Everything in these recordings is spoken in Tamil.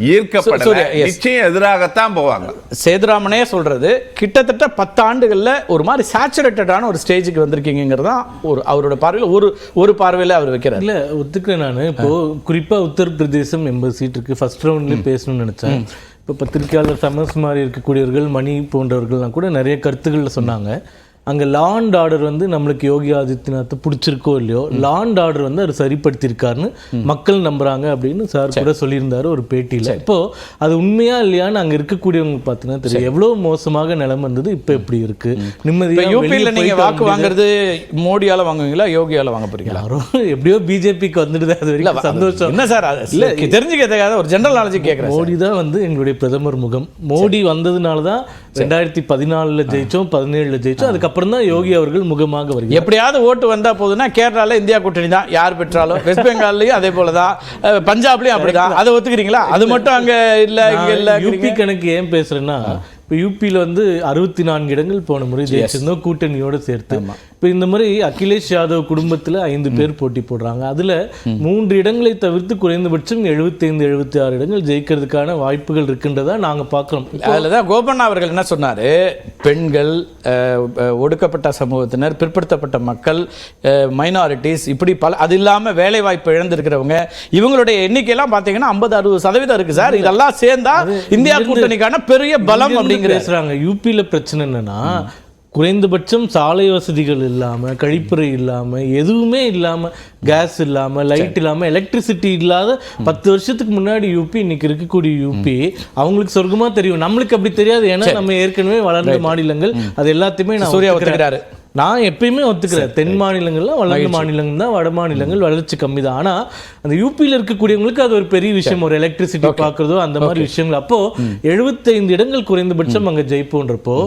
ஈர்க்கப்படல, நிச்சயம் எதிராகத்தான் போவாங்க. சேதுராமனே சொல்றது கிட்டத்தட்ட 10 ஆண்டுகள்ல ஒரு மாதிரி சேச்சுரேட்டடான ஒரு ஸ்டேஜுக்கு வந்திருக்கீங்கிறது தான் ஒரு அவரோட பார்வையில் ஒரு பார்வையில் அவர் வைக்கிறார். இல்ல ஒத்துக்கிறேன். நான் இப்போ குறிப்பா உத்தரப்பிரதேசம் 80 சீட் இருக்கு. ஃபர்ஸ்ட் ரவுண்ட்லேயே பேசணும்னு நினைச்சேன். இப்போ பத்திரிகையாளர் சமஸ் மாதிரி இருக்கக்கூடியவர்கள், மணி போன்றவர்கள்லாம் கூட நிறைய கருத்துக்களில் சொன்னாங்க. அங்கே லா அண்ட் ஆர்டர் வந்து நம்மளுக்கு யோகி ஆதித்யநாத் பிடிச்சிருக்கோ இல்லையோ, லா அண்ட் ஆர்டர் வந்து அவர் சரிப்படுத்தியிருக்காருன்னு மக்கள் நம்புறாங்க அப்படின்னு சார் கூட சொல்லியிருந்தாரு ஒரு பேட்டியில். இப்போ அது உண்மையா இல்லையான்னு அங்கே இருக்கக்கூடியவங்க பார்த்தீங்கன்னா தெரியும் எவ்வளோ மோசமாக நிலைமை இருந்தது, இப்போ எப்படி இருக்கு. நிம்மதியாக யூபியில் நீங்கள் வாக்கு வாங்குறது மோடியால் வாங்குவீங்களா, யோகியால் வாங்க போறீங்களா? எப்படியோ பிஜேபிக்கு வந்துடுது, அது வரைக்கும் சந்தோஷம். என்ன சார் இல்லை தெரிஞ்சுக்கிறதுக்காக ஒரு ஜெனரல் நாலேஜ் கேட்குறேன். மோடி தான் வந்து எங்களுடைய பிரதமர் முகம். மோடி வந்ததுனால தான் 2014 ஜெயிச்சோம், 17 ஜெயிச்சோம். அதுக்கப்புறம் தான் யோகி அவர்கள் முகமாக வருகிறார். எப்படியாவது ஓட்டு வந்தா போதுன்னா கேரளால இந்தியா கூட்டணி தான் யார் பெற்றாலும், வெஸ்ட் பெங்கால்லையும் அதே போலதான், பஞ்சாப்லயும் அப்படிதான். அதை ஒத்துக்கிறீங்களா? அது மட்டும் அங்க இல்ல இங்க இல்ல. யூபி கணக்கு ஏன் பேசுறேன்னா, இப்போ யூபியில் வந்து 64 இடங்கள் போன முறை ஜெயிச்சிருந்தோம் கூட்டணியோடு சேர்த்து. இப்போ இந்த மாதிரி அகிலேஷ் யாதவ் குடும்பத்தில் 5 பேர் போட்டி போடுறாங்க. அதில் 3 இடங்களை தவிர்த்து குறைந்தபட்சம் 75-76 இடங்கள் ஜெயிக்கிறதுக்கான வாய்ப்புகள் இருக்குன்றதா நாங்கள் பார்க்குறோம். அதில் தான் கோபண்ணா அவர்கள் என்ன சொன்னார், பெண்கள், ஒடுக்கப்பட்ட சமூகத்தினர், பிற்படுத்தப்பட்ட மக்கள், மைனாரிட்டிஸ், இப்படி பல, அது இல்லாமல் வேலை வாய்ப்பு இழந்திருக்கிறவங்க, இவங்களுடைய எண்ணிக்கையெல்லாம் பார்த்தீங்கன்னா 50-60% இருக்கு சார். இதெல்லாம் சேர்ந்தா இந்தியா கூட்டணிக்கான பெரிய பலம் அப்படி பேசுறாங்க. யூபியில பிரச்சனை என்னன்னா, குறைந்தபட்சம் சாலை வசதிகள் இல்லாம, கழிப்பறை இல்லாம, எதுவுமே இல்லாம, கேஸ் இல்லாம, லைட் இல்லாம, எலக்ட்ரிசிட்டி இல்லாத 10 வருஷத்துக்கு முன்னாடி யூபி இன்னைக்கு இருக்கக்கூடிய யூபி அவங்களுக்கு சொர்க்கமா தெரியும். நம்மளுக்கு அப்படி தெரியாது. ஏன்னா நம்ம ஏற்கனவே வளர்ந்த மாநிலங்கள். அது எல்லாத்தையுமே நான் சூர்யா ஒத்துக்கிறாரு. நான் எப்பயுமே ஒத்துக்கிறேன். தென் மாநிலங்கள்லாம் வளர்ந்த மாநிலங்கள் தான், வட மாநிலங்கள் வளர்ச்சி கம்மி தான். ஆனால் அந்த யூபியில் இருக்கக்கூடியவங்களுக்கு அது ஒரு பெரிய விஷயம், ஒரு எலக்ட்ரிசிட்டி பார்க்குறதோ அந்த மாதிரி விஷயங்கள். அப்போ 75 இடங்கள் குறைந்தபட்சம் அங்கே ஜெயிப்போன்றப்போ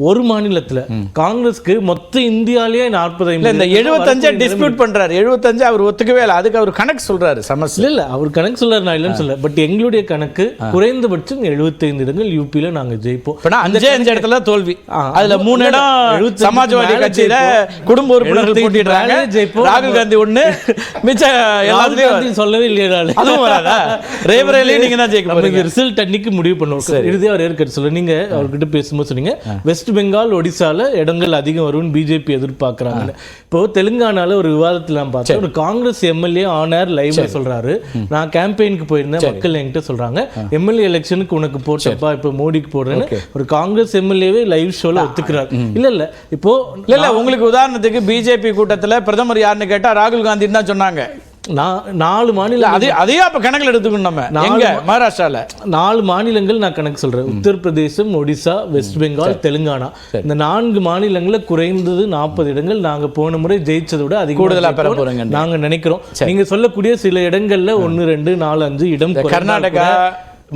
ஒரு மாநிலத்தில் காங்கிரஸ்க்கு மொத்த இந்தியாலேயே 40. இந்த 75 டிஸ்பியூட் பண்றாரு. 75 அவர் ஒத்துக்கவே இல்லை. அதுக்கு அவர் கணக்கு சொல்றாரு. சமஸ்ல இல்ல அவர் கணக்கு சொல்றாரு, நான் இல்லைன்னு சொல்ல. பட் எங்களுடைய கணக்கு குறைந்தபட்சம் 75 இடங்கள் யூபியில் நாங்கள் ஜெயிப்போம். 5 இடத்துல தோல்வி. அதுல 3 இடம் சமாஜ்வாடி கட்சி குடும்ப உறுப்பினர்கள் போட்டிடுறாங்க. ராகுல் காந்தி ஒண்ணு, மிச்ச எல்லாத்தையும் சொல்லவே இல்லையா? அதுவும் வராதா? ரேபரேலியும் நீங்க தான் ஜெயிக்க போறீங்க. ரிசல்ட் அன்னைக்கு முடிவு பண்ணுவோம். இறுதியா அவர் ஏற்கனவே சொல்ல, நீங்க அவர்கிட்ட பேசும்போது சொன்னீங்க வெஸ்ட் பெங்கால், ஒடிசால இடங்கள் அதிகம் வரும்னு பிஜேபி எதிர்பார்க்கறாங்க. இப்போ தெலுங்கானால ஒரு விவாதத்தில் நான் பார்த்தேன், ஒரு காங்கிரஸ் எம்எல்ஏ ஆனர் லைவ்ல சொல்றாரு, நான் கேம்பெயினுக்கு போயிருந்தேன், மக்கள் என்கிட்ட சொல்றாங்க எம்எல்ஏ எலெக்ஷனுக்கு உனக்கு போட்டப்பா, இப்போ மோடிக்கு போடுறேன்னு ஒரு காங்கிரஸ் எம்எல்ஏவே லைவ் ஷோல ஒத்துக்கிறார். இல்ல இப்போ இல்ல உங்களுக்கு உதாரணத்துக்கு பிஜேபி கூட்டத்தில் பிரதமர் யாருன்னு கேட்டா ராகுல் காந்தி தான் சொன்னாங்க. 4 மாநிலம் அதையே அப்ப கணக்கில் எடுத்துக்கணும். நம்ம மகாராஷ்டிரால 4 மாநிலங்கள் நான் கணக்கு சொல்றேன். உத்தரப்பிரதேசம், ஒடிசா, வெஸ்ட் பெங்கால், தெலுங்கானா. இந்த 4 மாநிலங்களில் குறைந்தது 40 இடங்கள் நாங்க போன முறை ஜெயிச்சதை விட அதிக கூடுதலா பெற போறோங்க நாங்க நினைக்கிறோம். நீங்க சொல்லக்கூடிய சில இடங்கள்ல 1, 2, 4, 5 இடம், கர்நாடகா,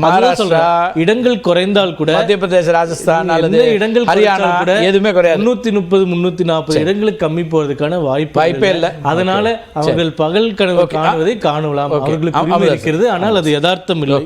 மகாராஷ்டிரா இடங்கள் குறைந்தால் கூட, மத்திய பிரதேச, ராஜஸ்தான், இடங்கள் ஹரியானா கூட எதுவுமே குறையாது. 330-340 இடங்களுக்கு கம்மி போறதுக்கான வாய்ப்பே இல்லை. அதனால அவர்கள் பகல் கனவு காணுவதை காணலாம். அவர்களுக்கு இருக்கிறது, ஆனால் அது யதார்த்தம் இல்லை.